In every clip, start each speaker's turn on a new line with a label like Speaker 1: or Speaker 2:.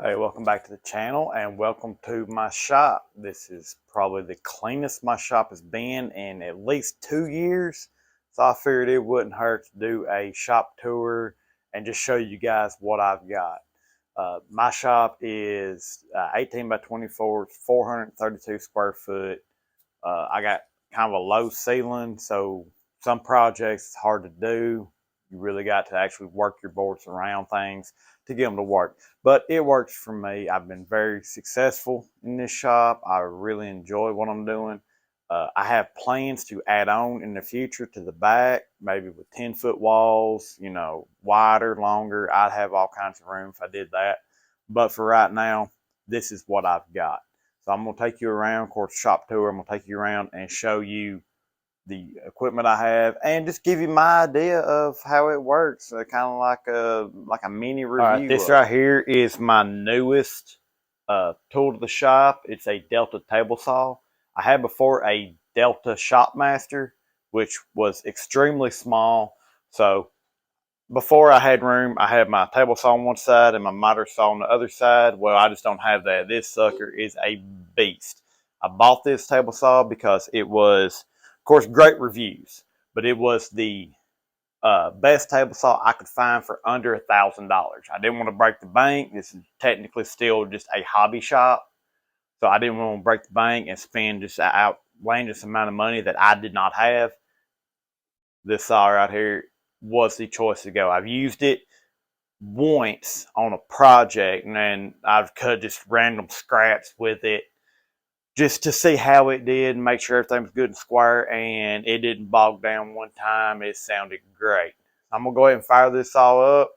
Speaker 1: Hey, welcome back to the channel and welcome to my shop. This is probably the cleanest my shop has been in at least 2 years. So I figured it wouldn't hurt to do a shop tour and just show you guys what I've got. My shop is 18 by 24, 432 square foot. I got kind of a low ceiling, so some projects it's hard to do. You really got to actually work your boards around things to get them to work. But it works for me. I've been very successful in this shop. I really enjoy what I'm doing. I have plans to add on in the future to the back, maybe with 10-foot walls, wider, longer. I'd have all kinds of room if I did that. But for right now, this is what I've got. So I'm going to take you around, of course, shop tour. I'm going to take you around and show you the equipment I have and just give you my idea of how it works. Kind of like a mini review. All right, this right here is my newest tool to the shop. It's a Delta table saw. I had before a Delta Shopmaster, which was extremely small. So before I had room, I had my table saw on one side and my miter saw on the other side. Well, I just don't have that. This sucker is a beast. I bought this table saw because it was, of course, great reviews, but it was the best table saw I could find for under $1,000. I didn't want to break the bank. This is technically still just a hobby shop, so I didn't want to break the bank and spend just an outlandish amount of money that I did not have. This saw right here was the choice to go. I've used it once on a project and then I've cut just random scraps with it just to see how it did and make sure everything was good and square, and it didn't bog down one time. It sounded great. I'm going to go ahead and fire this all up.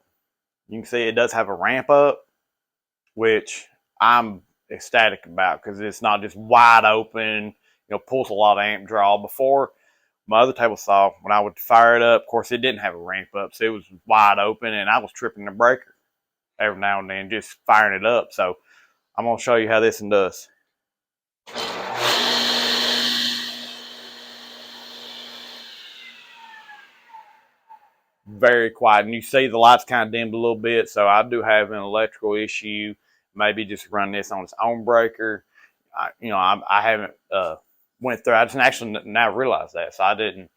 Speaker 1: You can see it does have a ramp up, which I'm ecstatic about because it's not just wide open, pulls a lot of amp draw. Before, my other table saw, when I would fire it up, of course, it didn't have a ramp up, so it was wide open, and I was tripping the breaker every now and then just firing it up. So I'm going to show you how this one does. Very quiet, and you see the lights kind of dimmed a little bit, so I do have an electrical issue. Maybe just run this on its own breaker. I haven't went through. I just actually now realize that, so I didn't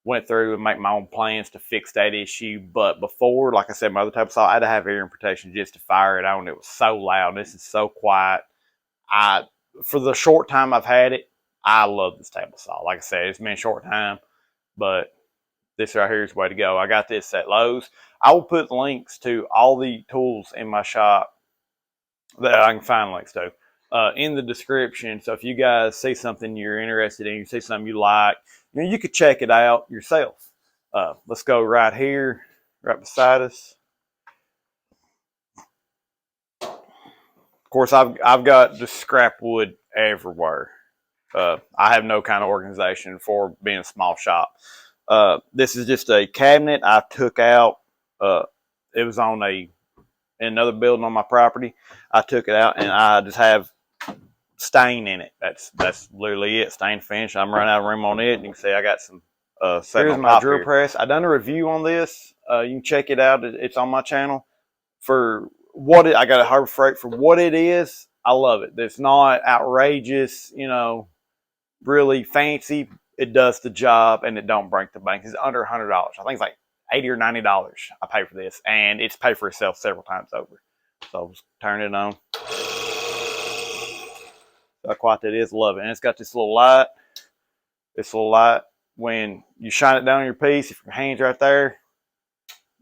Speaker 1: went through and make my own plans to fix that issue. But before, like I said, my other type of saw, I had to have ear protection just to fire it on. It was so loud. This is so quiet. For the short time I've had it, I love this table saw. Like I said, it's been a short time, but this right here is the way to go. I got this at Lowe's. I will put links to all the tools in my shop that I can find links to in the description. So if you guys see something you're interested in, you see something you like, you could check it out yourself. Let's go right here, right beside us. Of course, I've got just scrap wood everywhere. I have no kind of organization for being a small shop. This is just a cabinet I took out. It was on another building on my property. I took it out and I just have stain in it. That's literally it. Stain finish. I'm running out of room on it. You can see I got some. Here's my drill press. I done a review on this. You can check it out. It's on my channel. For what I got a Harbor Freight for what it is. I love it. It's not outrageous. Really fancy. It does the job and it don't break the bank. It's under $100. I think it's like $80 or $90 I pay for this, and it's paid for itself several times over. So I'll just turn it on. How quiet that is, love it. And it's got this little light. This little light, when you shine it down on your piece, if your hand's right there,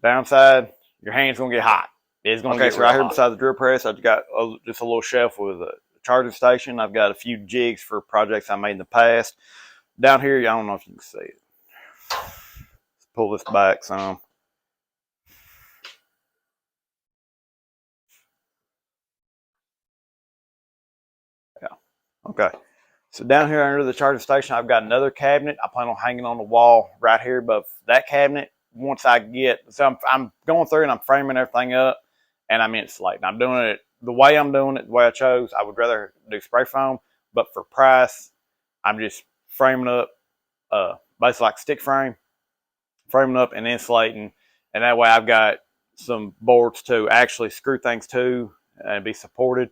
Speaker 1: downside, your hand's gonna get hot. It's gonna get so right here beside the drill press, I've got just a little shelf with a charging station. I've got a few jigs for projects I made in the past. Down here, I don't know if you can see it. Let's pull this back some. Yeah. Okay. So down here under the charging station, I've got another cabinet. I plan on hanging on the wall right here above that cabinet. Once I get, so I'm going through and I'm framing everything up, and I'm insulating. I'm doing it the way I'm doing it, the way I chose. I would rather do spray foam, but for price, I'm just framing up, basically like stick frame, framing up and insulating, and that way I've got some boards to actually screw things to and be supported.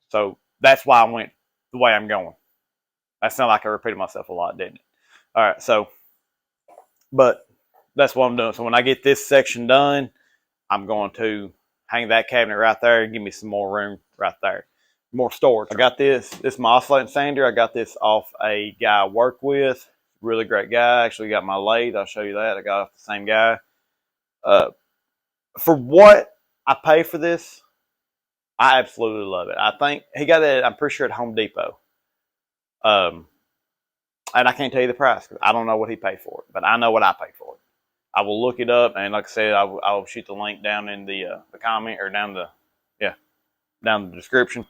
Speaker 1: So that's why I went the way I'm going. That sounded like I repeated myself a lot, didn't it? All right, so, but that's what I'm doing. So when I get this section done, I'm going to hang that cabinet right there and give me some more room right there. More storage. I got this. This is my oscillating sander. I got this off a guy I work with. Really great guy. Actually got my lathe. I'll show you that. I got off the same guy. For what I pay for this, I absolutely love it. I think he got it, I'm pretty sure, at Home Depot. And I can't tell you the price because I don't know what he paid for it, but I know what I paid for it. I will look it up, and like I said, I'll shoot the link down in the comment, or down the description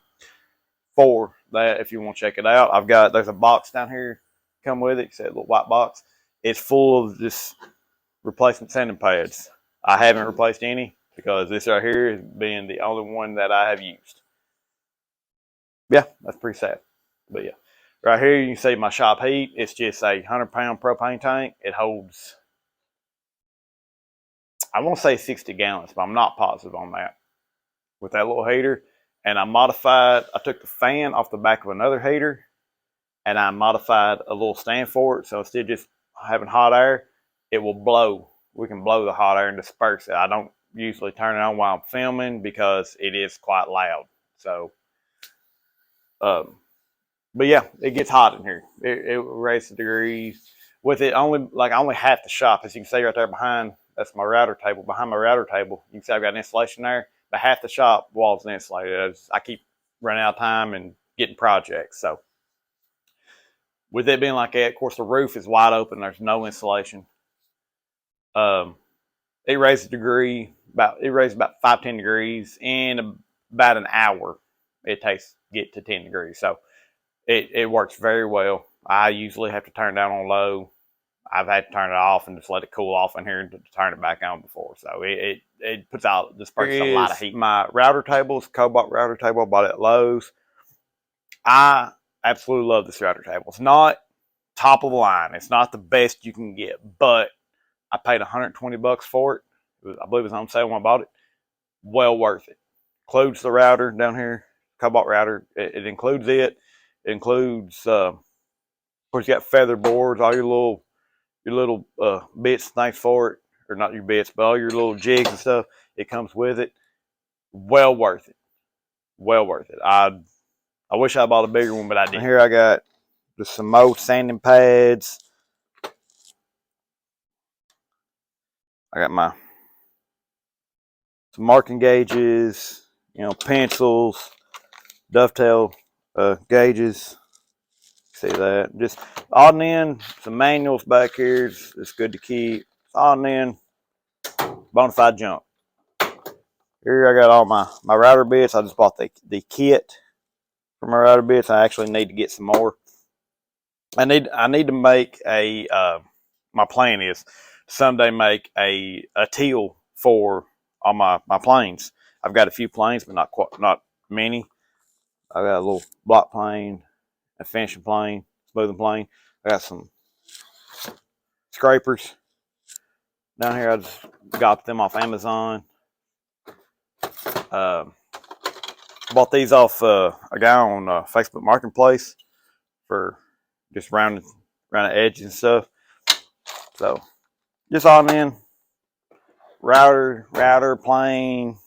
Speaker 1: for that if you want to check it out. There's a box down here come with it. It's a little white box. It's full of this replacement sanding pads. I haven't replaced any because this right here has been the only one that I have used. Yeah, that's pretty sad. But yeah, right here you can see my shop heat. It's just a 100-pound propane tank. It holds, I want to say 60 gallons, but I'm not positive on that. With that little heater, and I took the fan off the back of another heater, and I modified a little stand for it. So instead of just having hot air, it will blow. We can blow the hot air and disperse it. I don't usually turn it on while I'm filming because it is quite loud. So, but yeah, it gets hot in here. It raises the degrees. With it only half the shop, as you can see right there behind, that's my router table. Behind my router table, you can see I've got an insulation there, but half the shop wall's insulated. I keep running out of time and getting projects. So with it being like that, of course the roof is wide open. There's no insulation. It raises about 5-10 degrees in about an hour. It takes to get to 10 degrees. So it works very well. I usually have to turn it down on low. I've had to turn it off and just let it cool off in here to turn it back on before. So it disperses a lot of heat. My router table is a Cobalt router table. I bought it at Lowe's. I absolutely love this router table. It's not top of the line. It's not the best you can get, but I paid $120 for it. I believe it was on sale when I bought it. Well worth it. Includes the router down here, Cobalt router. It includes it. It includes, of course, you got feather boards, all your little bits. Thanks for it, or not your bits, but all your little jigs and stuff. It comes with it. Well worth it. Well worth it. I wish I bought a bigger one, but I didn't. Here I got just some more sanding pads. I got some marking gauges, pencils, dovetail gauges. See that? Just on in some manuals back here. It's good to keep. On in bona fide junk. Here I got all my router bits. I just bought the kit for my router bits. I actually need to get some more. I need to make my plan is someday make a teal for all my planes. I've got a few planes, but not many. I got a little block plane, a finishing plane, smoothing plane. I got some scrapers down here. I just got them off Amazon. Bought these off a guy on Facebook Marketplace for just round the edges and stuff. So just on in router plane,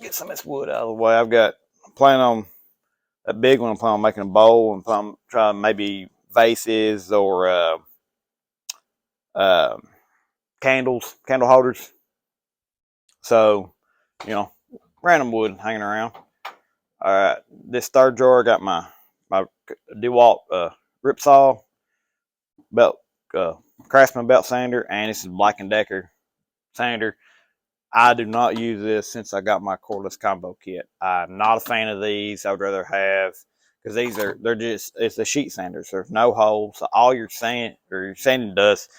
Speaker 1: get some of this wood out of the way. I'm planning on a big one. I'm planning on making a bowl, and I'm trying maybe vases or candle holders. So, random wood hanging around. All right, this third drawer, I got my DeWalt Ripsaw belt, Craftsman belt sander, and this is Black & Decker sander. I do not use this since I got my cordless combo kit. I'm not a fan of these. I would rather have, because it's the sheet sanders. There's no holes. So all your sanding dust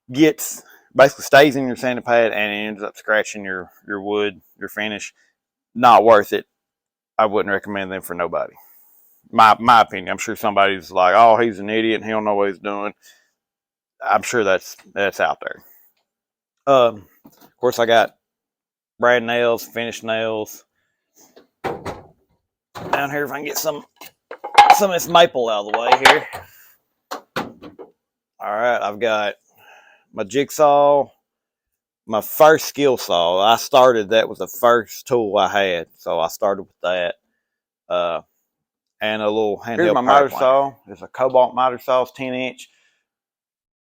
Speaker 1: basically stays in your sanding pad and it ends up scratching your wood, your finish. Not worth it. I wouldn't recommend them for nobody. My opinion. I'm sure somebody's like, oh, he's an idiot and he don't know what he's doing. I'm sure that's out there. Of course, I got brad nails, finished nails. Down here, if I can get some of this maple out of the way here. All right, I've got my jigsaw, my first skill saw. I started, that was the first tool I had, so I started with that. And a little handheld. Here's my miter saw. It's a Cobalt miter saw. It's 10-inch.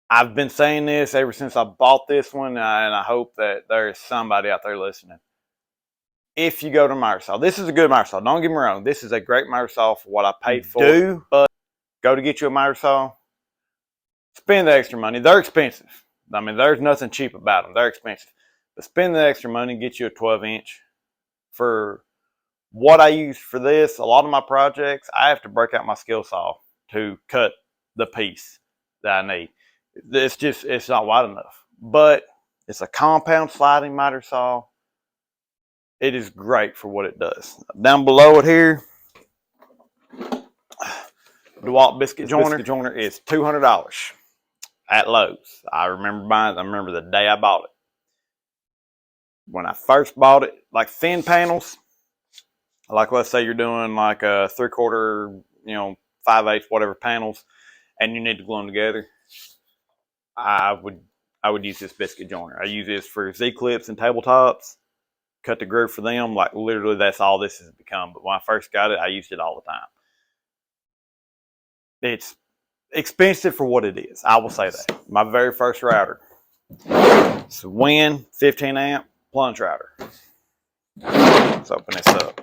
Speaker 1: I've been saying this ever since I bought this one, and I hope that there's somebody out there listening. If you go to miter saw, this is a good miter saw. Don't get me wrong. This is a great miter saw for what I paid for. But go to get you a miter saw, spend the extra money. They're expensive. I mean, there's nothing cheap about them. They're expensive. But spend the extra money, get you a 12-inch. For what I use for this, a lot of my projects, I have to break out my skill saw to cut the piece that I need. It's not wide enough. But it's a compound sliding miter saw. It is great for what it does. Down below it here, DeWalt biscuit joiner. Biscuit joiner is $200 at Lowe's. I remember buying it. I remember the day I bought it. When I first bought it, like thin panels, like let's say you're doing like a 3/4, 5/8, whatever panels, and you need to glue them together, I would use this biscuit joiner. I use this for Z-clips and tabletops. Cut the groove for them. Like literally, that's all this has become. But when I first got it, I used it all the time. It's expensive for what it is. I will say that. My very first router. It's a Win 15 amp plunge router. Let's open this up.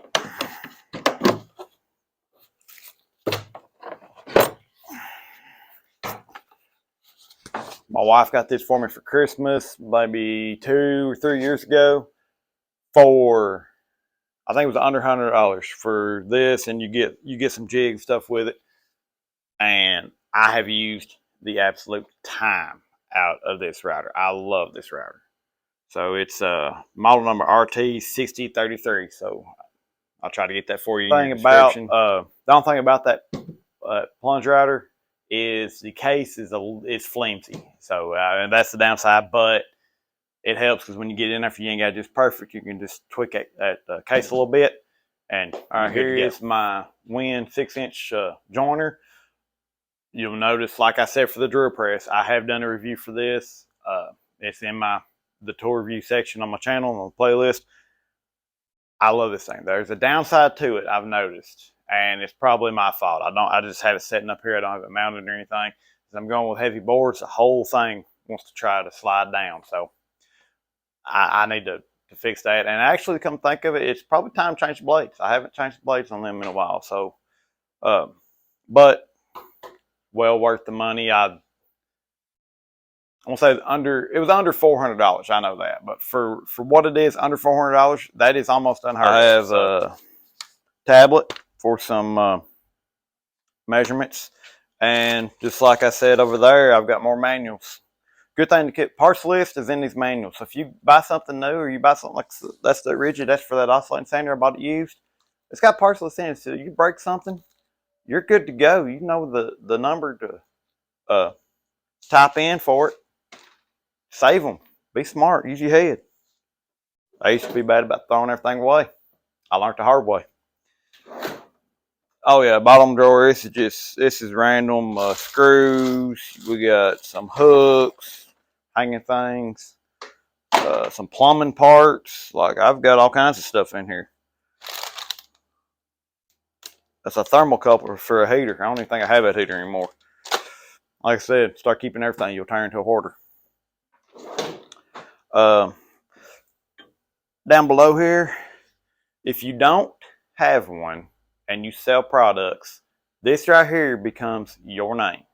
Speaker 1: My wife got this for me for Christmas maybe 2 or 3 years ago. For, I think it was under $100 for this, and you get some jig stuff with it. And I have used the absolute time out of this router. I love this router. So it's model number RT6033. So I'll try to get that for you. The only thing about that plunge router is the case is flimsy. So and that's the downside, but it helps because when you get in there, if you ain't got it just perfect, you can just tweak that case a little bit. And all right, here is my Win 6-inch joiner. You'll notice, like I said, for the drill press, I have done a review for this. It's in the tool review section on my channel on the playlist. I love this thing. There's a downside to it, I've noticed, and it's probably my fault. I just have it sitting up here. I don't have it mounted or anything. As I'm going with heavy boards, the whole thing wants to try to slide down. So I need to fix that. And actually, come think of it, it's probably time to change the blades. I haven't changed the blades on them in a while. So, but well worth the money. I won't say it was under $400. I know that, but for what it is, under $400, that is almost unheard of. I have a tablet for some measurements, and just like I said over there, I've got more manuals. Good thing to get parts list is in these manuals. So if you buy something new or you buy something like that's the rigid, that's for that oscillating sander I bought it used, it's got parts list in it. So you break something, you're good to go. You know the number to type in for it. Save them. Be smart. Use your head. I used to be bad about throwing everything away. I learned the hard way. Oh yeah, bottom drawer. This is random screws. We got some hooks, hanging things, some plumbing parts. Like I've got all kinds of stuff in here. That's a thermocouple for a heater. I don't even think I have that heater anymore. Like I said, start keeping everything, you'll turn into a hoarder. Down below here, if you don't have one and you sell products, this right here becomes your name.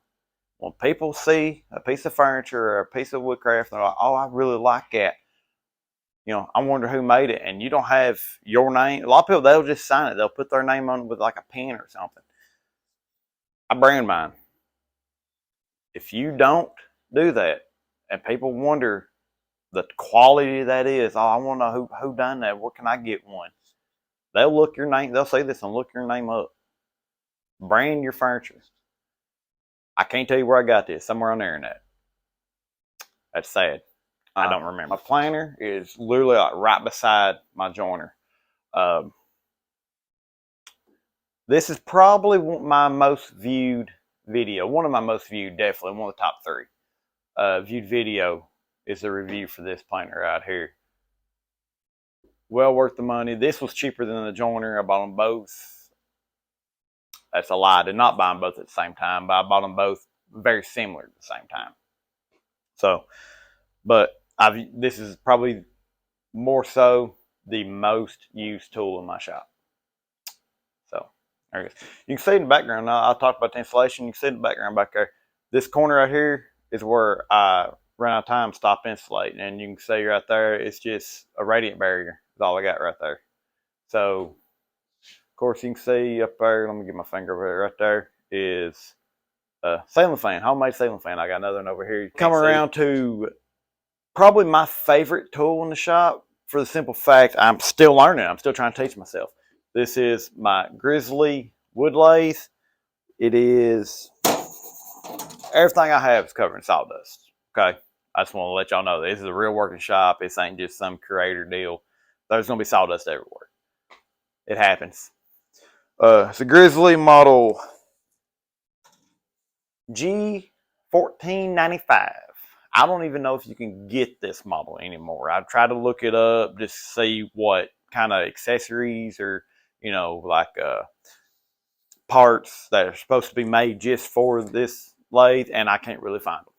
Speaker 1: When people see a piece of furniture or a piece of woodcraft, they're like, oh, I really like that. I wonder who made it. And you don't have your name. A lot of people, they'll just sign it. They'll put their name on it with like a pen or something. I brand mine. If you don't do that and people wonder the quality that is, oh, I want to know who done that. Where can I get one? They'll look your name. They'll say this and look your name up. Brand your furniture. I can't tell you where I got this. Somewhere on the internet. That's sad. I don't remember. My planer is literally like right beside my joiner. This is probably my most viewed video. One of my most viewed, definitely. One of the top 3 viewed video is the review for this planer right here. Well worth the money. This was cheaper than the joiner. I bought them both. That's a lie. I did not buy them both at the same time, but I bought them both very similar at the same time. So, but this is probably more so the most used tool in my shop. So, there it is. You can see in the background, I'll talk about the installation. You can see in the background back there. This corner right here is where I ran out of time, stopped insulating. And you can see right there, it's just a radiant barrier. That's all I got right there. So, of course, you can see up there, let me get my finger over there, right there is a ceiling fan, homemade ceiling fan. I got another one over here. Come around to probably my favorite tool in the shop, for the simple fact I'm still learning. I'm still trying to teach myself. This is my Grizzly wood lathe. It is, everything I have is covered in sawdust. Okay, I just want to let y'all know this is a real working shop. This ain't just some creator deal. There's gonna be sawdust everywhere. It happens. It's a Grizzly model G1495. I don't even know if you can get this model anymore. I've tried to look it up just to see what kind of accessories or, you know, like parts that are supposed to be made just for this lathe, and I can't really find them.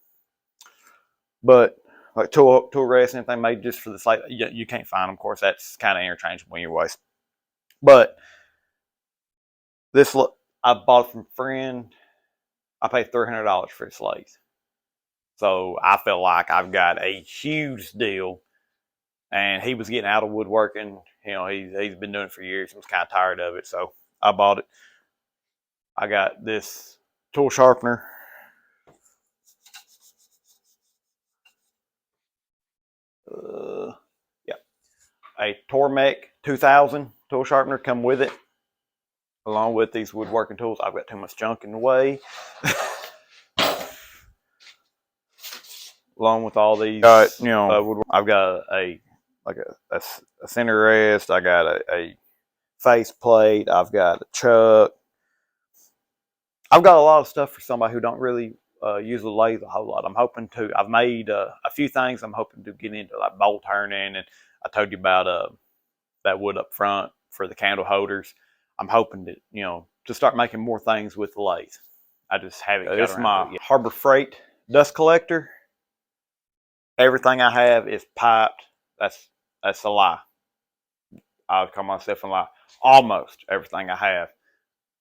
Speaker 1: But like tool rests and anything made just for this lathe, you can't find them. Of course, that's kind of interchangeable anyways. But this, I bought it from a friend. I paid $300 for this lathe. So I feel like I've got a huge deal. And he was getting out of woodworking. You know, he's been doing it for years. He was kind of tired of it. So I bought it. I got this tool sharpener. Yeah. A Tormek 2000 tool sharpener come with it. Along with these woodworking tools. I've got too much junk in the way. Along with all these, you know, I've got a center rest. I got a face plate. I've got a chuck. I've got a lot of stuff for somebody who don't really use the lathe a whole lot. I'm hoping to. I've made a few things. I'm hoping to get into, like bolt turning, and I told you about that wood up front for the candle holders. I'm hoping to, you know, to start making more things with the lathe. I just haven't. This is my Harbor Freight dust collector. Everything I have is piped. That's a lie. I'll call myself a lie. Almost everything I have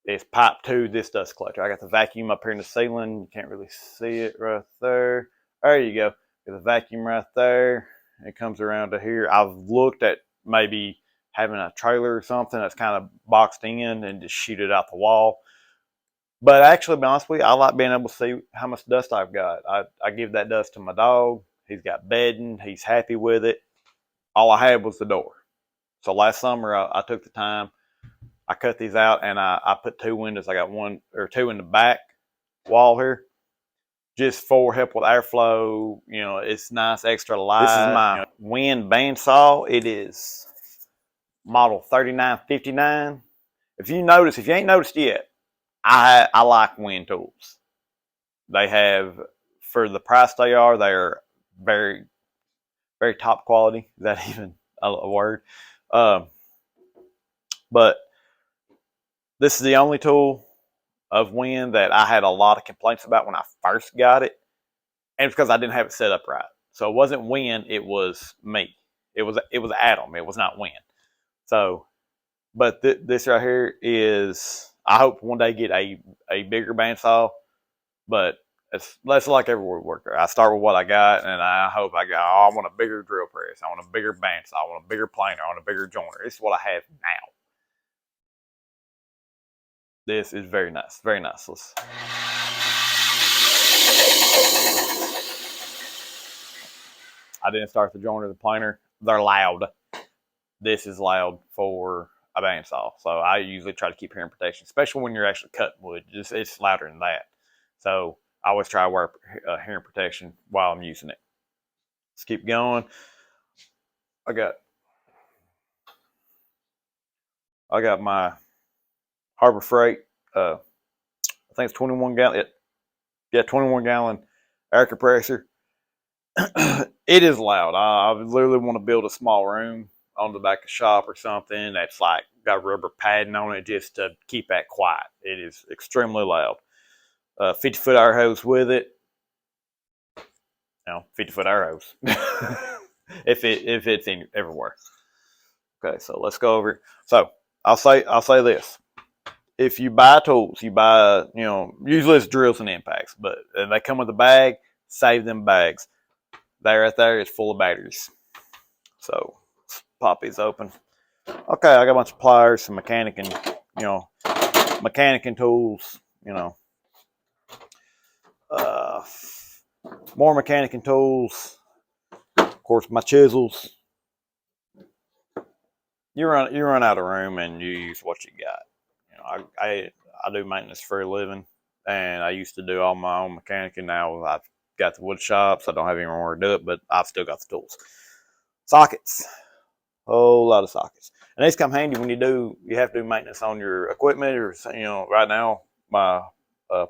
Speaker 1: is piped to this dust collector. I got the vacuum up here in the ceiling. You can't really see it right there. There you go. Got the vacuum right there. It comes around to here. I've looked at maybe having a trailer or something that's kind of boxed in and just shoot it out the wall. But actually, to be honest with you, I like being able to see how much dust I've got. I give that dust to my dog. He's got bedding. He's happy with it. All I had was the door. So last summer, I took the time. I cut these out, and I put 2 windows. I got 1 or 2 in the back wall here, just for help with airflow. You know, it's nice, extra light. This is my Wind bandsaw. It is model 3959. If you ain't noticed yet, I like Wind tools. They have, for the price they're very, very top quality. Is that even a word? But this is the only tool of Wind that I had a lot of complaints about when I first got it. And it's because I didn't have it set up right. So it wasn't Wind, it was me. It was Adam, it was not Wind. So, but this right here is, I hope one day get a bigger bandsaw, but that's like every woodworker. I start with what I got, and I hope I want a bigger drill press. I want a bigger bandsaw. I want a bigger planer. I want a bigger joiner. This is what I have now. This is very nice. Very nice. I didn't start the joiner, the planer. They're loud. This is loud for a bandsaw. So I usually try to keep hearing protection, especially when you're actually cutting wood. It's louder than that. So I always try to wear hearing protection while I'm using it. let's keep going. I got my Harbor Freight. I think it's 21 gallon. Yeah, 21 gallon air compressor. It is loud. I literally want to build a small room on the back of the shop or something that's like got rubber padding on it just to keep that quiet. It is extremely loud. 50-foot air hose with it. 50-foot air hose. if it's in everywhere. Okay, so let's go over. So I'll say this. If you buy tools, you buy, usually it's drills and impacts, but they come with a bag, save them bags. That right there is full of batteries. So let's pop these open. Okay, I got a bunch of pliers, some mechanicing tools, more mechanicing tools. Of course, my chisels. You run out of room and you use what you got. I do maintenance for a living, and I used to do all my own mechanicing. Now I've got the wood shop, so I don't have anywhere to do it, but I've still got the tools. Sockets, whole lot of sockets, and these come handy when you have to do maintenance on your equipment, or right now my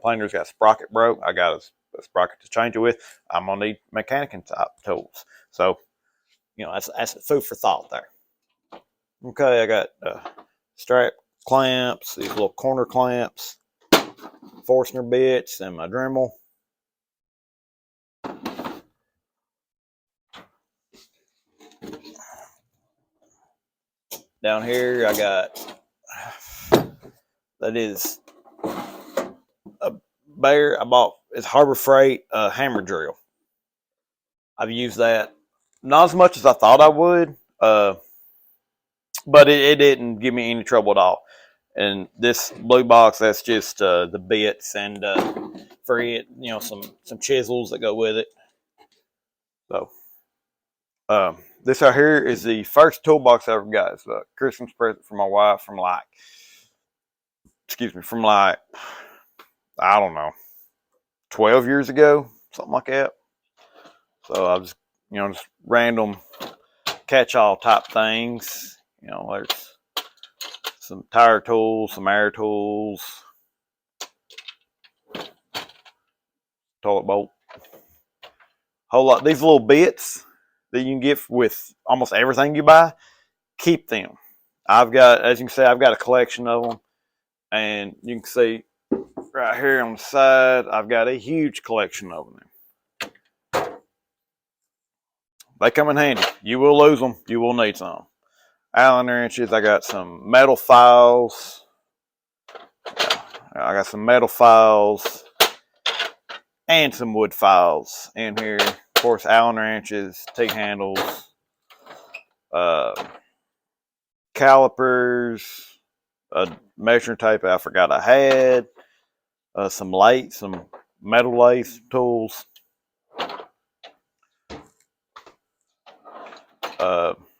Speaker 1: planer's got a sprocket broke. I got a sprocket to change it with. I'm gonna need mechanicing type tools, so that's food for thought there. Okay, I got strap clamps, these little corner clamps, Forstner bits, and my Dremel. Down here, I got, that is a Bear. I bought, it's Harbor Freight hammer drill. I've used that not as much as I thought I would, but it didn't give me any trouble at all. And this blue box, that's just the bits and for it, some chisels that go with it. So this right here is the first toolbox I ever got. It's a Christmas present for my wife from like, I don't know, 12 years ago, something like that. So I was, just random catch-all type things. There's some tire tools, some air tools, toilet bolt, whole lot. These little bits that you can get with almost everything you buy, keep them. As you can see, I've got a collection of them, and you can see right here on the side, I've got a huge collection of them. They come in handy. You will lose them. You will need some. Allen wrenches. I got some metal files. I got some metal files and some wood files in here. Of course, Allen wrenches, T-handles, calipers, measuring tape I forgot I had, some metal lathe tools.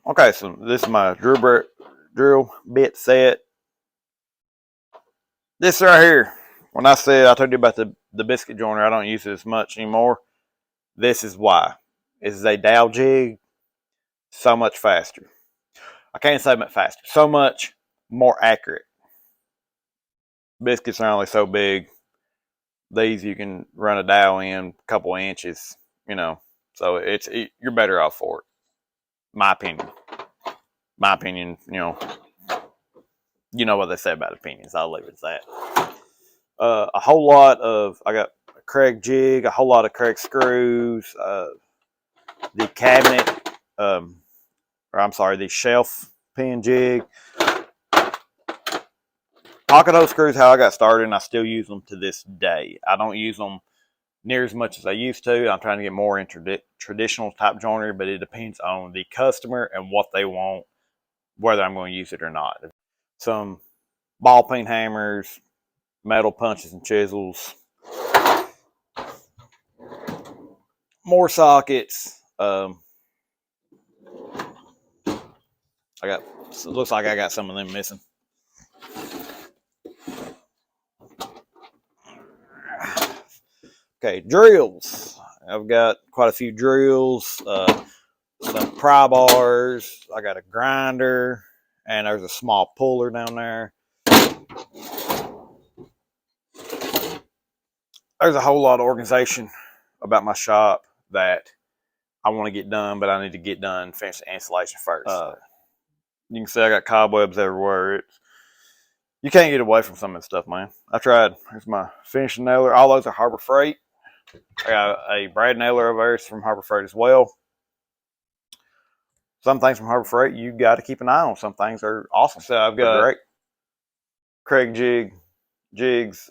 Speaker 1: Okay, so this is my drill bit set. This right here, when I told you about the biscuit joiner, I don't use it as much anymore. This is why. This is a dowel jig, so much faster. I can't say much faster, so much more accurate. Biscuits are only so big. These you can run a dowel in a couple of inches, so you're better off for it. My opinion, you know what they say about opinions. I'll leave it at that. A whole lot of, I got a Craig jig, a whole lot of Craig screws, the cabinet, the shelf pin jig. Pocket hole screws, how I got started, and I still use them to this day. I don't use them near as much as I used to. I'm trying to get more into traditional type joinery, but it depends on the customer and what they want, whether I'm going to use it or not. Some ball peen hammers, metal punches and chisels, more sockets. It looks like I got some of them missing. Okay, drills. I've got quite a few drills, some pry bars. I got a grinder, and there's a small puller down there. There's a whole lot of organization about my shop that I want to get done, but I need to get done, finish the installation first. You can see I got cobwebs everywhere. You can't get away from some of this stuff, man. I tried. Here's my finishing nailer. All those are Harbor Freight. I got a brad nailer over there. It's from Harbor Freight as well. Some things from Harbor Freight you got to keep an eye on. Some things are awesome. So I've got great Craig jigs.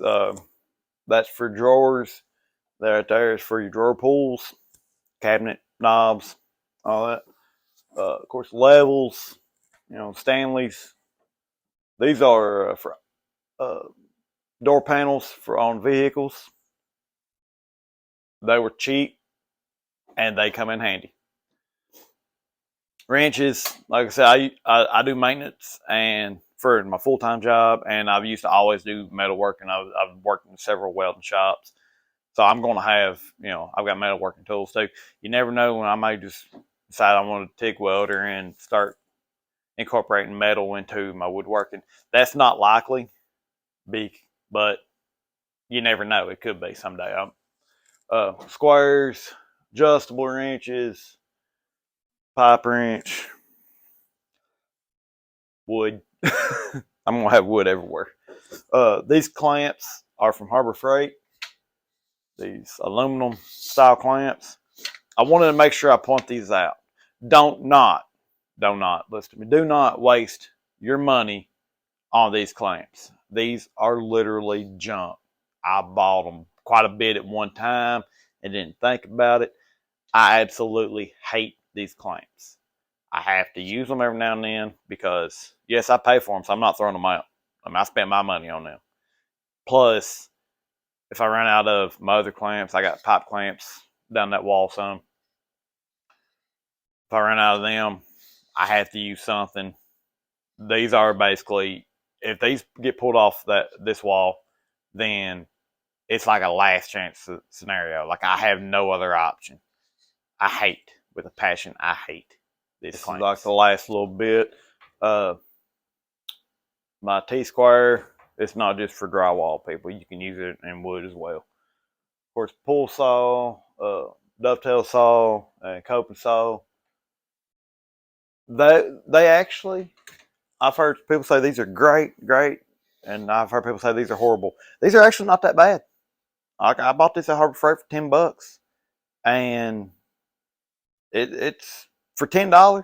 Speaker 1: That's for drawers. That right there is for your drawer pulls, cabinet knobs, all that. Of course, levels. You know, Stanleys. These are for door panels for on vehicles. They were cheap, and they come in handy. Wrenches, like I said, I do maintenance and for my full-time job, and I've used to always do metalworking. I've worked in several welding shops, so I'm going to have, you know, I've got metalworking tools too. You never know when I may just decide I want to TIG welder and start incorporating metal into my woodworking. That's not likely, but you never know. It could be someday. Squares, adjustable wrenches, pipe wrench, wood. I'm gonna have wood everywhere. These clamps are from Harbor Freight. These aluminum style clamps. I wanted to make sure I point these out. Do not listen to me. Do not waste your money on these clamps. These are literally junk. I bought them quite a bit at one time and didn't think about it. I absolutely hate these clamps. I have to use them every now and then because, yes, I pay for them, so I'm not throwing them out. I mean, I spent my money on them. Plus, if I run out of my other clamps, I got pipe clamps down that wall some. If I run out of them, I have to use something. These are basically, if these get pulled off this wall, then it's like a last chance scenario. Like I have no other option. I hate, with a passion, I hate this is like the last little bit. My T-square, it's not just for drywall, people. You can use it in wood as well. Of course, pull saw, dovetail saw, and coping saw. They actually, I've heard people say these are great, and I've heard people say these are horrible. These are actually not that bad. I bought this at Harbor Freight for $10, and it's for $10.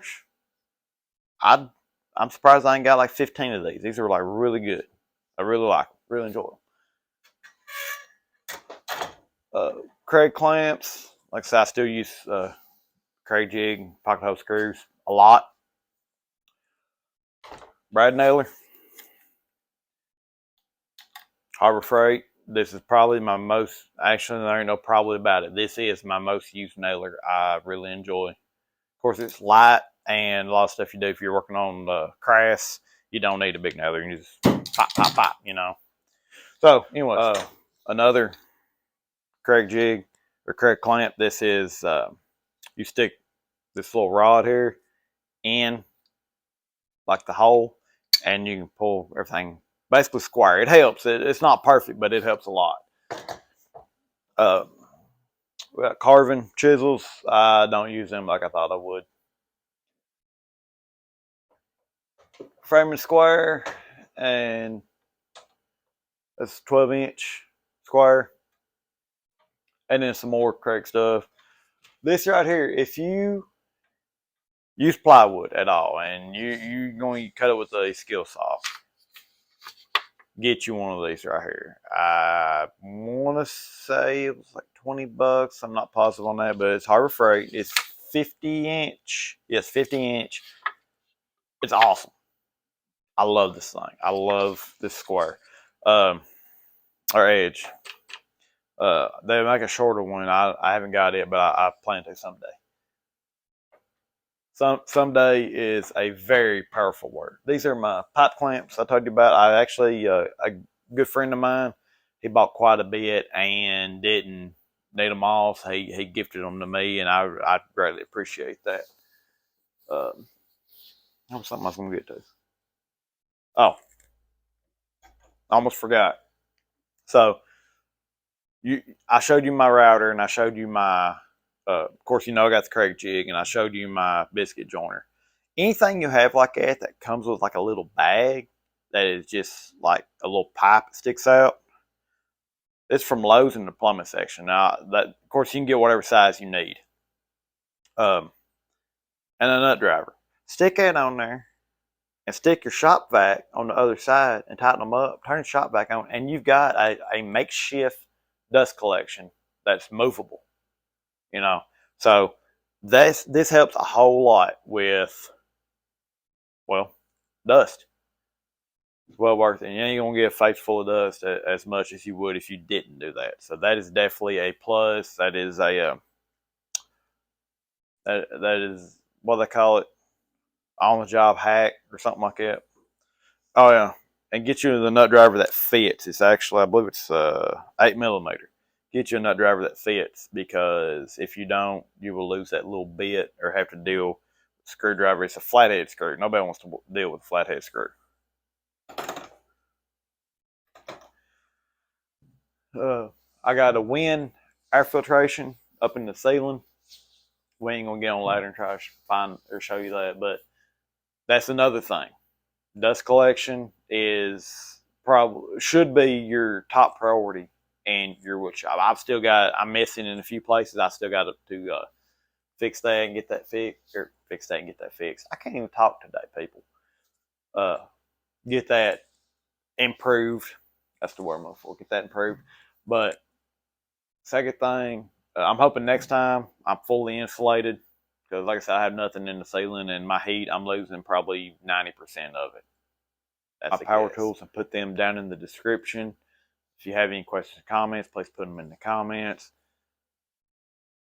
Speaker 1: I'm surprised I ain't got like 15 of these. These are like really good. I really like them. Really enjoy them. Craig clamps. Like I said, I still use Craig jig, pocket hole screws a lot. Brad nailer. Harbor Freight. This is probably my most, actually there ain't no probably about it. This is my most used nailer. I really enjoy. Of course, it's light, and a lot of stuff you do if you're working on crass, you don't need a big nailer. You just pop, you know. So, anyway, another Craig jig or Craig clamp. This is, you stick this little rod here in, like the hole, and you can pull everything basically square. It helps. It's not perfect, but it helps a lot. We got carving chisels. I don't use them like I thought I would. Framing square, and that's 12-inch square. And then some more Craig stuff. This right here, if you use plywood at all and you're going to cut it with a skill saw, get you one of these right here. I want to say it was like $20. I'm not positive on that, but it's Harbor Freight. It's 50-inch. Yes, 50-inch. It's awesome. I love this thing. I love this square. Or edge. They make a shorter one. I haven't got it, but I plan to someday. Someday is a very powerful word. These are my pipe clamps I told you about. I actually, a good friend of mine, he bought quite a bit and didn't need them all. So he gifted them to me, and I greatly appreciate that. That was something I was going to get to. Oh, I almost forgot. So I showed you my router, and I showed you my. Of course, I got the Craig jig, and I showed you my biscuit joiner. Anything you have like that comes with like a little bag that is just like a little pipe that sticks out. It's from Lowe's in the plumbing section. Now, that of course you can get whatever size you need. And a nut driver. Stick that on there, and stick your shop vac on the other side and tighten them up. Turn the shop vac on, and you've got a makeshift dust collection that's movable. So this helps a whole lot with, well, dust. It's well worth it. And you ain't gonna get a face full of dust as much as you would if you didn't do that. So that is definitely a plus. That is a that is what they call it, on the job hack or something like that. Oh yeah, and get you the nut driver that fits. It's actually, I believe it's 8mm. Get you a nut driver that fits, because if you don't, you will lose that little bit or have to deal with a screwdriver. It's a flathead screw. Nobody wants to deal with a flathead screw. I got a wind air filtration up in the ceiling. We ain't gonna get on ladder and try to find or show you that, but that's another thing. Dust collection should be your top priority in your wood shop. I'm missing in a few places. I still got to fix that and get that fixed, or fix that and get that fixed. I can't even talk today, people. Get that improved. That's the word I'm looking for. Get that improved. But second thing, I'm hoping next time I'm fully insulated, because like I said, I have nothing in the ceiling, and my heat, I'm losing probably 90% of it. That's my power tools, and put them down in the description. If you have any questions or comments, please put them in the comments.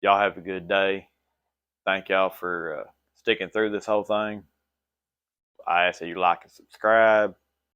Speaker 1: Y'all have a good day. Thank y'all for sticking through this whole thing. I ask that you like and subscribe.